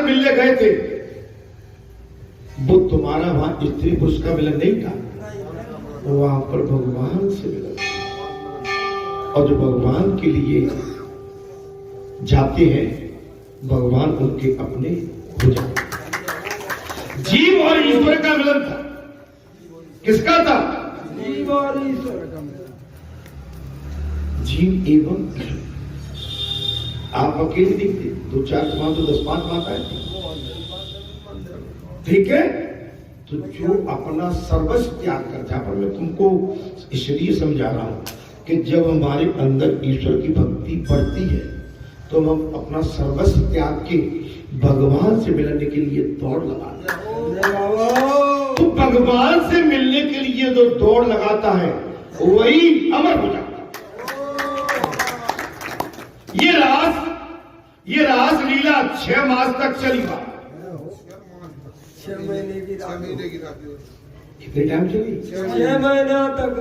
मिलने गए थे वो तुम्हारा वहां स्त्री पुरुष का मिलन नहीं था, वहां पर भगवान से मिलन। और जो भगवान के लिए जाते हैं भगवान उनके अपने हो जाते हैं। जीव और ईश्वर का मिलन था। किसका था? जीव और ईश्वर का मिलन। जीव एवं आप अकेले दिखते, 2-4 माँ तो 10-5 माताएं थी, ठीक है। तो जो अपना सर्वस्व त्याग करता है, पर मैं तुमको इसलिए समझा रहा हूं कि जब हमारे अंदर ईश्वर की भक्ति बढ़ती है तो हम अपना सर्वस्व त्याग के भगवान से मिलने के लिए दौड़ लगाते हैं। तो भगवान से मिलने के लिए जो दौड़ लगाता है वही अमर हो जाता है। ये रास लीला 6 मास तक चली बात। 6 महीने की कितने टाइम चली? 6 महीना तक।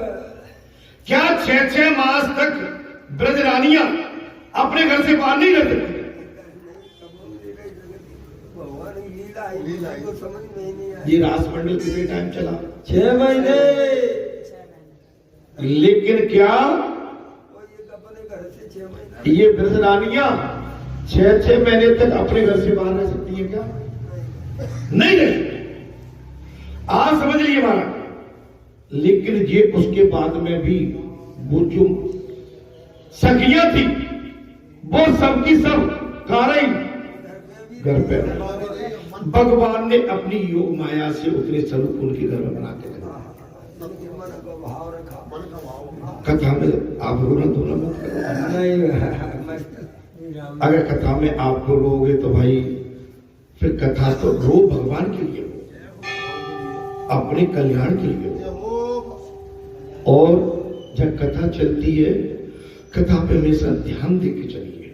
क्या 6 मास तक ब्रजरानियां अपने घर से बाहर नहीं रहते? भगवान की लीला को समझ में नहीं आई। ये रास मंडल कितने टाइम चला? 6 महीने। लेकिन क्या अपने घर से 6 महीने ये ब्रजरानियां 6 महीने तक अपने घर से बाहर रह सकती है क्या? नहीं रही। आप समझ लीजिए महाराज। लेकिन ये उसके बाद में भी वो जो सखियां थी वो सबकी सब कहाँ रही? घर पे। भगवान ने अपनी योग माया से उतने स्वरूप उनके घर में बना के रखा। कथा में आप रोना धोना मत करो। अगर कथा में आप रोगे तो भाई फिर कथा तो रो भगवान के लिए हो, अपने कल्याण के लिए हो। और जब कथा चलती है कथा पे हमेशा ध्यान दे के चलिए।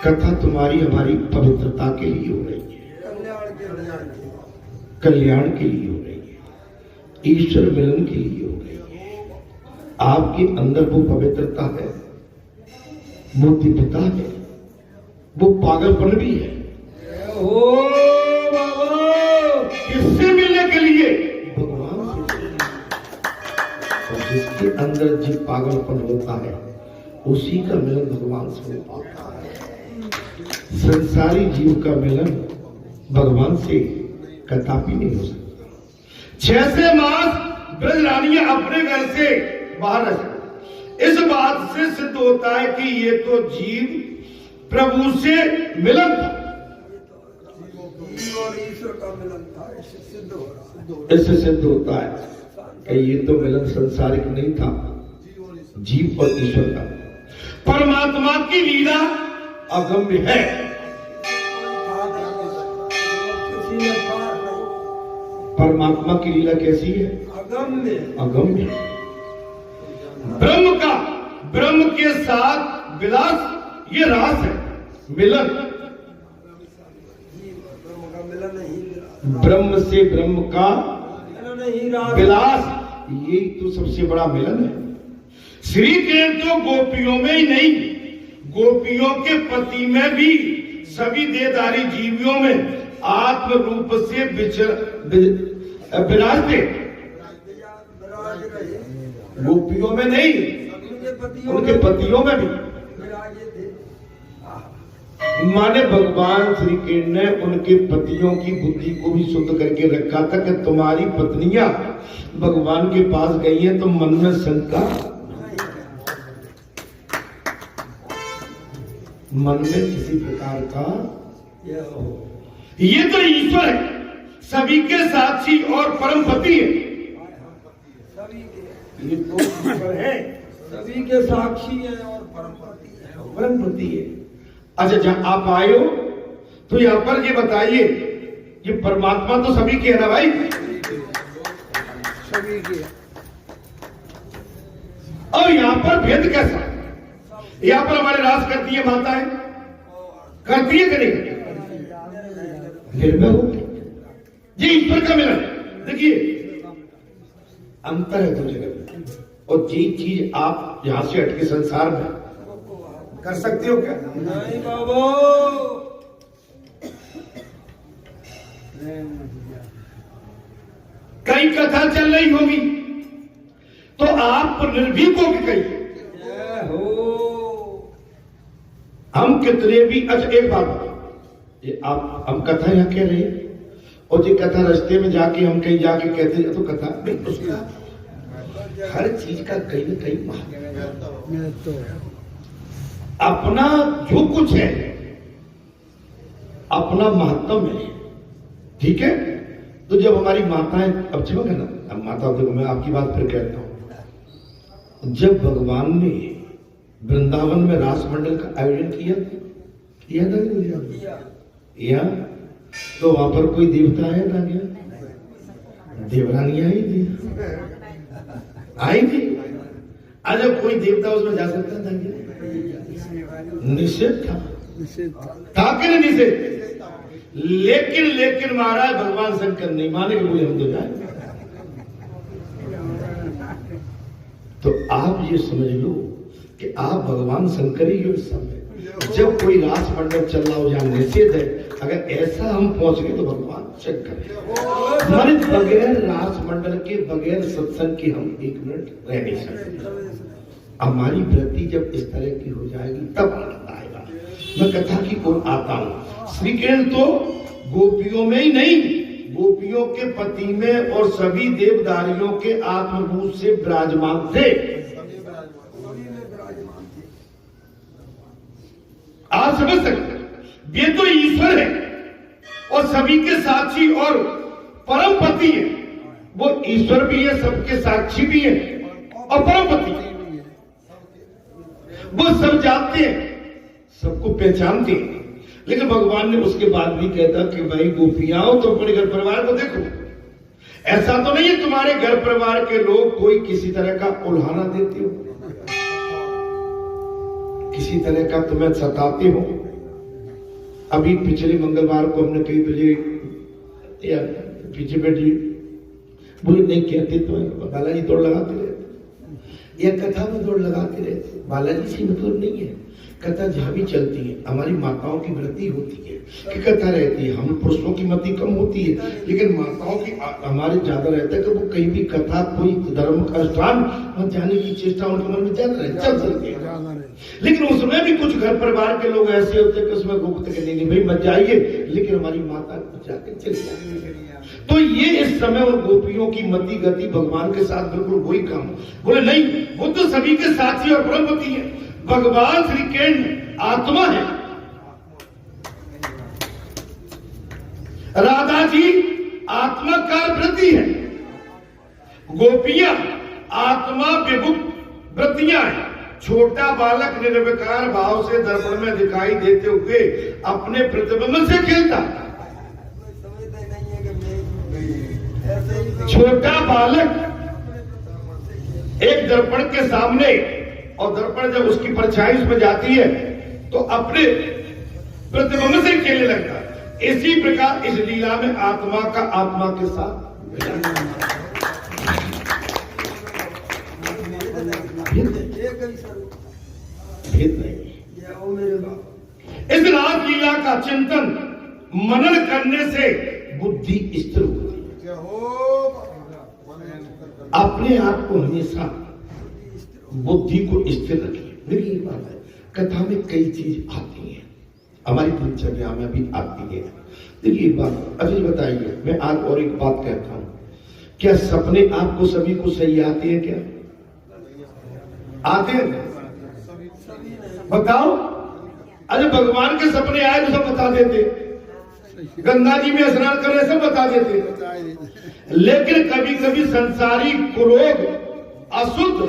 कथा तुम्हारी हमारी पवित्रता के लिए हो रही है, कल्याण के लिए हो रही है, ईश्वर मिलन के लिए हो रही है। आपके अंदर वो पवित्रता है, वो दिव्यता है, वो पागलपन भी है। ओ बाबा, किससे मिलने के लिए? भगवान से। और जिसके अंदर जो पागलपन होता है उसी का मिलन भगवान से हो पाता है। संसारी जीव का मिलन भगवान से कदापि नहीं हो सकता। 6 मास ब्रजरानियां अपने घर से बाहर रह सकती। इस बात से सिद्ध होता है कि ये तो जीव प्रभु से मिलन था, जीव और ईश्वर का मिलन था। इससे सिद्ध हो रहा। इससे सिद्ध होता है कि ये तो मिलन संसारिक नहीं था, जीव और ईश्वर का। परमात्मा की लीला अगम्य है। परमात्मा की लीला कैसी है? अगम्य। अगम्य। ब्रह्म के साथ विलास, ये रास है मिलन। ब्रह्म से ब्रह्म का विलास, यही तो सबसे बड़ा मिलन है। श्री कृष्ण तो गोपियों में ही नहीं, गोपियों के पति में भी, सभी देहधारी जीवियों में आत्म रूप से विराजते। गोपियों में नहीं, उनके पतियों में भी। माने भगवान श्री कृष्ण ने उनके पतियों की बुद्धि को भी शुद्ध करके रखा था कि तुम्हारी पत्नियां भगवान के पास गई हैं तो मन में शंका, मन में किसी प्रकार का, ये तो ईश्वर है, सभी के साक्षी और परम पति है। ये तो ईश्वर है, सभी के साक्षी है और परम पति है। अच्छा, जहां आप आए हो तो यहां पर ये बताइए, ये परमात्मा तो सभी के है ना भाई? सभी के। और यहां पर भेद कैसा? यहां पर हमारे रास करती है माताएं, करती है कि नहीं? निर्भय हो ये ईश्वर का मिलन। देखिए अंतर है दो जगह में, और ये चीज आप यहां से हटके संसार में कर सकते हो क्या? नहीं बाबू। कई कथा चल रही होगी तो आप निर्भीक होकर कहिए। हम कितने भी, अच्छा एक बात, ये आप हम कथा यहाँ कह रहे हैं और ये कथा रास्ते में जाके हम कहीं जाके कहते हैं तो कथा नहीं, उसका हर चीज का कहीं ना कहीं महत्व है। अपना जो कुछ है अपना महत्व है, ठीक है। तो जब हमारी माताएं, अब चलो ना, अब माता, देखो मैं आपकी बात फिर कहता हूं, जब भगवान ने वृंदावन में रास मंडल का आयोजन किया था या तो वहां पर कोई देवता आया था क्या? देवरानी आई थी, आई थी। अच्छा कोई देवता उसमें जा सकता था क्या? निषेध था कि नहीं निषेध? लेकिन महाराज भगवान शंकर नहीं माने कि बोले हम तो जाए। तो आप ये समझ लो कि आप भगवान शंकर ही हो इस समय। जब कोई रास मंडल चल रहा हो जहां निषेध है, अगर ऐसा हम पहुंच गए तो भगवान शंकर है। हमारे बगैर रास मंडल के, बगैर सत्संग के हम एक मिनट रह नहीं सकते। हमारी वृत्ति जब इस तरह की हो जाएगी तब आनंद आएगा। मैं कथा की ओर आता हूं। श्री कृष्ण तो गोपियों में ही नहीं, गोपियों के पति में और सभी देवदारियों के आत्मरूप से विराजमान थे। आप समझ सकते, ये तो ईश्वर है और सभी के साक्षी और परम पति है। वो ईश्वर भी है, सबके साक्षी भी है और परम पति है। वो सब जानते हैं, सबको पहचानते हैं। लेकिन भगवान ने उसके बाद भी कहता कि भाई गोपियां हो तो अपने घर परिवार को देखो। ऐसा तो नहीं है तुम्हारे घर परिवार के लोग कोई किसी तरह का उल्हाना देते हो, किसी तरह का तुम्हें सताते हो। अभी पिछले मंगलवार को हमने कही तुझे यार पीछे बैठी बोले नहीं कहते तो बालाजी दौड़ लगाते रहते, यह कथा में दौड़ लगाते रहते। बालाजी से मतलब नहीं है, कथा जहां भी चलती है हमारी माताओं की वृत्ति होती है कि कथा रहती है। हम पुरुषों की मति कम होती है, लेकिन माताओं की हमारे ज्यादा रहता है कि वो कहीं भी कथा कोई धर्म का स्थान मत जाने की चेष्टा उनके मन में ज्यादा रहती, चल सकती है। लेकिन उसमें भी कुछ घर परिवार के लोग ऐसे होते हैं कि उसमें गुप्त के नहीं भाई मत जाइए, लेकिन हमारी माता जाके चले जाए। तो ये इस समय उन गोपियों की मति गति भगवान के साथ बिल्कुल वही काम। बोले नहीं, वो तो सभी के साक्षी और परमपति है। भगवान श्री कृष्ण आत्मा है, राधा जी आत्मा का वृत्ति है, गोपियां आत्मा विभुक्त वृत्तियां हैं। छोटा बालक निर्विकार भाव से दर्पण में दिखाई देते हुए अपने प्रतिबिंब से खेलता। छोटा बालक एक दर्पण के सामने, और दर्पण जब उसकी परछाई उसमें जाती है तो अपने प्रतिबिंब से खेलने लगता है। इसी प्रकार इस लीला में आत्मा का आत्मा के साथ भेद नहीं। इस रास लीला का चिंतन मनन करने से बुद्धि स्थिर होती है। अपने आप को हमेशा बुद्धि को स्थिर रखिए। मेरी एक बात है, कथा में कई चीज आती हैं, हमारी दिनचर्या में भी आती है। देखिए एक बात अभी बताइए, मैं आज और एक बात कहता हूं, क्या सपने आपको सभी को सही आते हैं? क्या आते हैं? बताओ। अरे भगवान के सपने आए तो सब बता देते, गंगा जी में स्नान कर रहे सब बता देते। लेकिन कभी कभी संसारी कुरोग अशुद्ध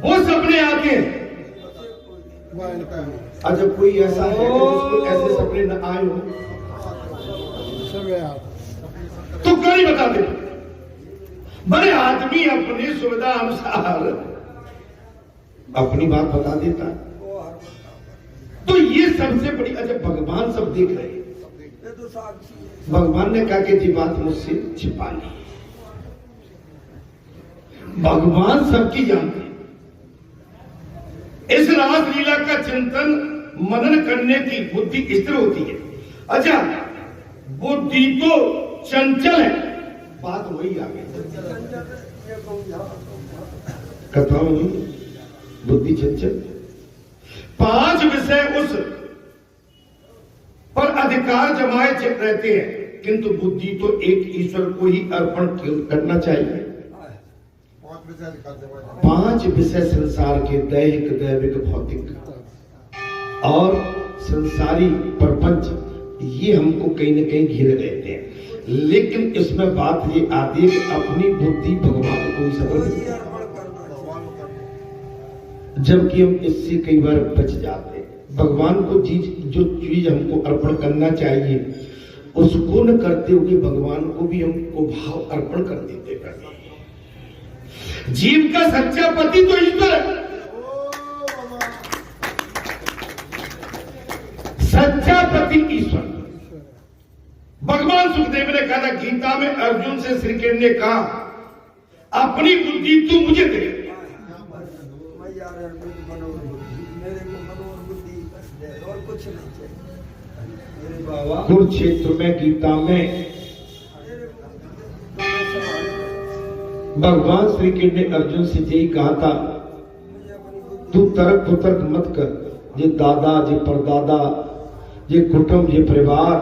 वो सपने आते हैं। अच्छा कोई ऐसा है जिसको ऐसे सपने न आए हो तो क्यों नहीं बता देते? बड़े आदमी अपनी सुविधा अनुसार अपनी बात बता देता। तो ये सबसे बड़ी, अच्छा भगवान सब देख रहे हैं, भगवान ने कहा कि ये बात मुझसे छिपा ली। भगवान सबकी जानते हैं। इस रास लीला का चिंतन मनन करने की बुद्धि स्थिर होती है। अच्छा बुद्धि तो चंचल है, बात वही आ गई। कथा में बुद्धि चंचल, 5 विषय उस पर अधिकार जमाए रहते हैं, किंतु बुद्धि तो एक ईश्वर को ही अर्पण करना चाहिए। 5 विषय संसार के, दैहिक, दैविक, भौतिक और संसारी प्रपंच, ये हमको कहीं न कहीं घेरे रहते हैं। लेकिन इसमें बात ये आती है कि अपनी बुद्धि भगवान को ही समर्पित, जबकि हम इससे कई बार बच जाते हैं। भगवान को जो चीज हमको अर्पण करना चाहिए उसको न करते हुए भगवान को भी हमको भाव अर्पण कर देते हैं। जीव का सच्चा पति तो ईश्वर है, सच्चा पति ईश्वर। भगवान सुखदेव ने कहा था गीता में, अर्जुन से श्री कृष्ण ने कहा अपनी बुद्धि तू मुझे दे। कुरुक्षेत्र में गीता में भगवान श्री कृष्ण ने अर्जुन से यही कहा था, तू तर्क कुतर्क मत कर। ये दादा, ये परदादा, ये कुटुंब, ये परिवार,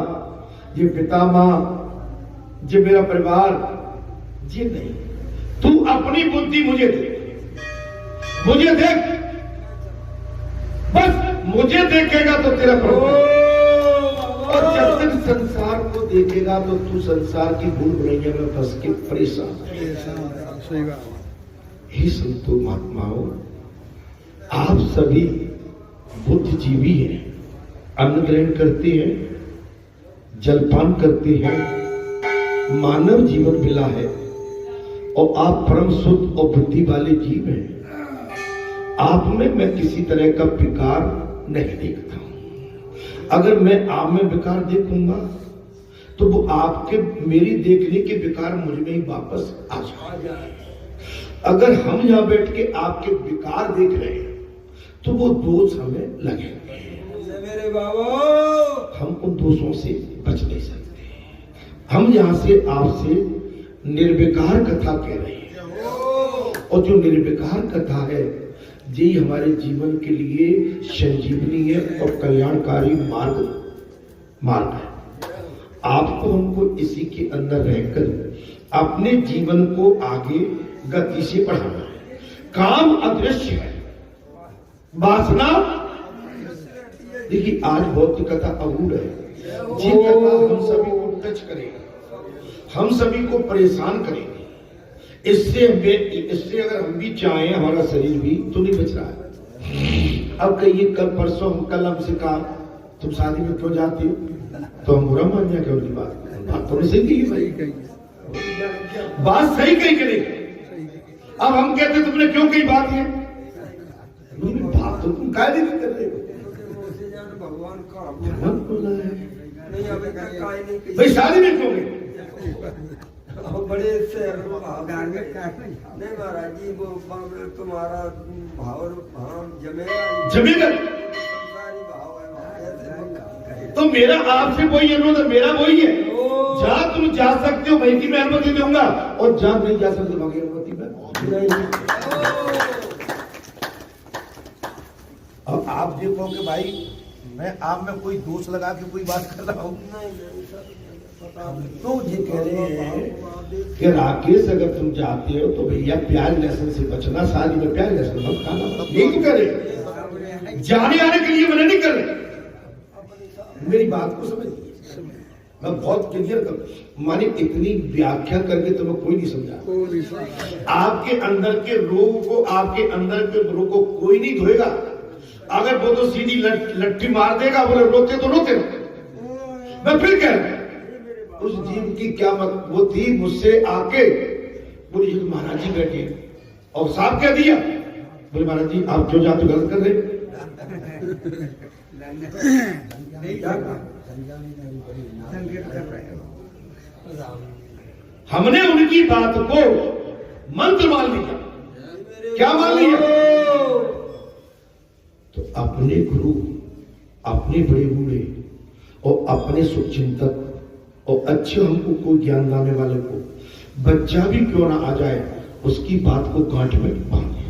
ये पिता माँ, ये मेरा परिवार, ये नहीं। तू अपनी बुद्धि मुझे दे, मुझे देख, बस मुझे देखेगा तो तेरा प्रभु। और जब तक संसार को देखेगा तो तू संसार की भूल भुलैया में फंस के परेशान। हे संतो महात्माओं, आप सभी बुद्धिजीवी हैं, अन्न ग्रहण करते हैं, जलपान करते हैं, मानव जीवन मिला है और आप परम शुद्ध और बुद्धि वाले जीव हैं। आप में मैं किसी तरह का विकार नहीं देखता हूं। अगर मैं आप में विकार देखूंगा तो वो आपके मेरी देखने के विकार मुझ में ही वापस आ जाए। अगर हम यहां बैठ के आपके विकार देख रहे हैं तो वो दोष हमें लगेंगे, मेरे बाबा। हम उन दोषों से बच नहीं सकते। हम यहां से आपसे निर्विकार कथा कह रहे हैं, और जो निर्विकार कथा है यही हमारे जीवन के लिए संजीवनी है और कल्याणकारी मार्ग है। आपको हमको इसी के अंदर रहकर अपने जीवन को आगे गति से बढ़ाना है। काम अदृश्य है, वासना देखिए आज भौतिक कथा अगूढ़ है। ये कथा हम सभी को टच करेगा, हम सभी को परेशान करेगी। इससे अगर हम भी चाहें, हमारा शरीर भी तो नहीं बच रहा है। अब कहिए कल परसों कल हमसे कहा तुम शादी में क्यों जाते हो, तो हम बुरा मान जाए क्या? उनकी बात तो सही कही भाई, बात सही कही करेगी। अब हम कहते तुमने क्यों कही बात ये बात तो तुम कायदे नहीं कर रहे हो। भगवान का नहीं भाई शादी में क्यों गए? बड़े से नहीं महाराज जी, वो तुम्हारा भाव जमेगा भाव है। तो मेरा आपसे वही अनुरोध है, मेरा वही है। जहाँ तुम जा सकते हो वही की मैं अनुमति दूंगा, और जहाँ नहीं जा सकते वहां की अनुमति मैं। अब आप देखो कि भाई मैं आप में कोई दोष लगा के कोई बात कर रहा हूँ, तो ये कह रहे हैं कि राकेश अगर तुम चाहते हो तो भैया प्याज लहसुन से बचना, शादी में प्याज लहसुन मत खाना। यही करे, जाने आने के लिए मना नहीं कर रहे। मेरी बात को समझिए, मैं बहुत क्लियर कर, माने इतनी व्याख्या करके तो मैं कोई नहीं समझा। आपके अंदर के रोग को, आपके अंदर के रोग को कोई नहीं धोएगा। अगर वो तो सीधी लट्ठी मार देगा, बोले रोते तो रोते रहो। मैं फिर कह रहा उस जीव की क्या मत वो थी, मुझसे आके बोली महाराज जी बैठे और साहब कह दिया, बोले महाराज जी आप जो जाते गलत कर रहे। हमने उनकी बात को मंत्र मान लिया। क्या मान लिया? तो अपने गुरु, अपने बड़े बूढ़े और अपने शुभचिंतक और अच्छे हमको कोई ज्ञान लाने वाले को बच्चा भी क्यों ना आ जाए, उसकी बात को गांठ में बांधे।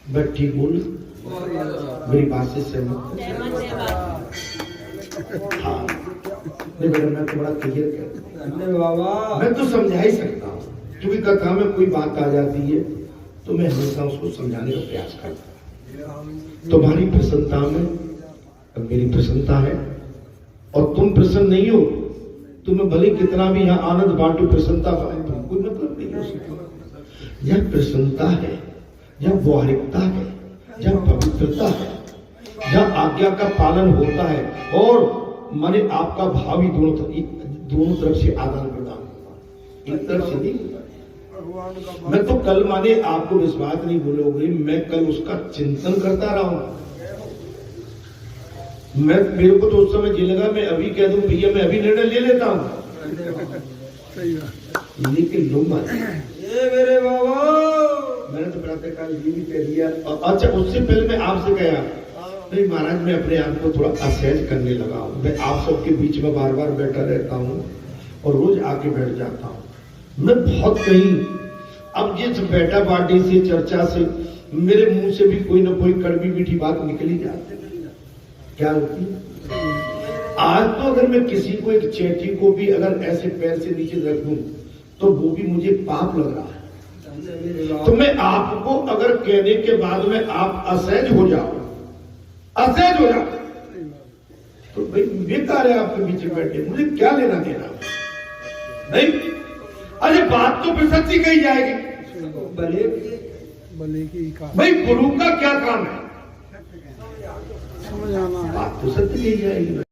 मैं ठीक बोल, मेरी बात से सहमत? हाँ नहीं बेटा, मैं तो बड़ा क्लियर कर, बाबा मैं तो समझा ही सकता हूँ, क्योंकि कथा में कोई बात आ जाती है तो मैं हमेशा उसको समझाने का प्रयास करता हूँ। तुम्हारी प्रसन्नता में मेरी प्रसन्नता है, और तुम प्रसन्न नहीं हो, तुम्हें भले कितना भी यहाँ आनंद बांटो, प्रसन्नता पाए, कोई मतलब नहीं हो सकता। यह प्रसन्नता है, यह व्यवहारिकता है, यह पवित्रता है, यह आज्ञा का पालन होता है, और माने आपका भाव ही दोनों तरफ से आदान प्रदान होता है, एक तरफ से नहीं। मैं तो कल माने आपको विश्वास नहीं बोलोगे, मैं कल उसका चिंतन करता रहा हूं। मेरे को तो उस समय ये लगा मैं अभी कह दूं भैया मैं अभी निर्णय ले लेता हूं, लेकिन लो ये मेरे बाबा, मैंने तो प्रातःकाल ये भी कह दिया। अच्छा, उससे पहले मैं आपसे कहा नहीं महाराज, मैं अपने आप को थोड़ा असहज करने लगा हूं, मैं आप सबके बीच में बार बार बैठा रहता हूं और रोज आके बैठ जाता हूं। मैं बहुत कहीं अब ये बैठा बाटी से चर्चा से मेरे मुंह से भी कोई ना कोई कड़वी मीठी बात निकली जाती है। क्या होती है? आज तो अगर मैं किसी को एक चेटी को भी अगर ऐसे पैर से नीचे रख दूं तो वो भी मुझे पाप लग रहा है। तो मैं आपको अगर कहने के बाद में आप असहज हो जाओ, तो भाई बेकार है आपके बीच में बैठे, मुझे क्या लेना देना नहीं। अरे बात तो फिर सच्ची कही जाएगी, भले की भाई गुरु का क्या काम है, समझ आना, बात तो सत्य कही जाएगी।